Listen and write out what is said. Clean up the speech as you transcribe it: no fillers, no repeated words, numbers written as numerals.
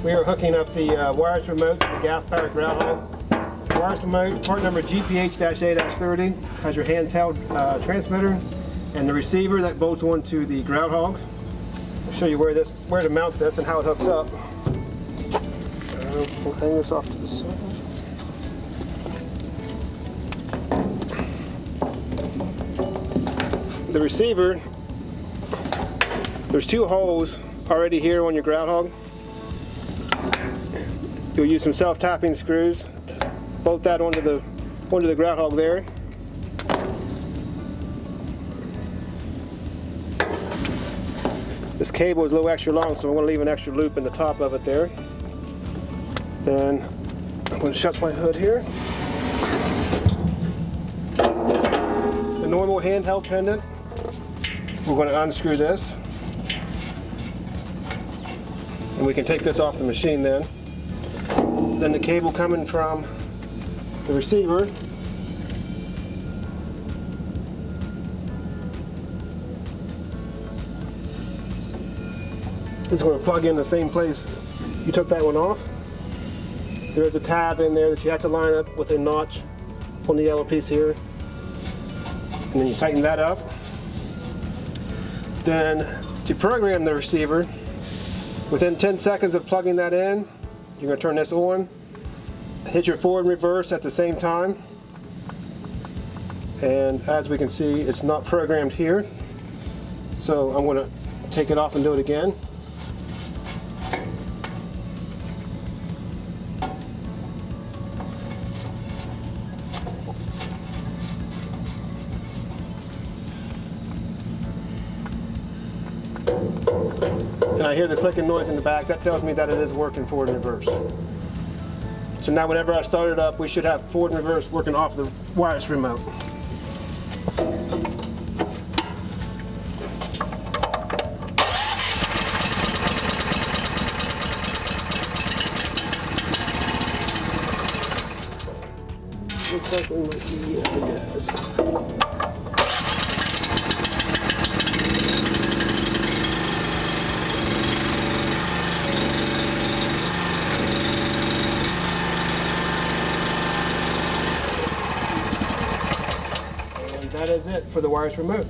We are hooking up the wireless remote to the gas-powered Grout Hog. Wireless remote, part number GPH-A-30, has your handheld transmitter and the receiver that bolts onto the Grout Hog. I'll show you where to mount this and how it hooks up. We'll hang this off to the side. The receiver, there's two holes already here on your Grout Hog. You'll use some self-tapping screws to bolt that onto the Grout Hog there. This cable is a little extra long, so I'm going to leave an extra loop in the top of it there. Then I'm going to shut my hood here. The normal handheld pendant, we're going to unscrew this. And we can take this off the machine then. Then the cable coming from the receiver is going to plug in the same place you took that one off. There is a tab in there that you have to line up with a notch on the yellow piece here. And then you tighten that up. Then to program the receiver, within 10 seconds of plugging that in, you're going to turn this on, hit your forward and reverse at the same time. And as we can see, it's not programmed here. So I'm going to take it off and do it again. And I hear the clicking noise in the back. That tells me that it is working forward and reverse. So now whenever I start it up, we should have forward and reverse working off the wireless remote. Looks like we might be out of gas. That is it for the wireless remote.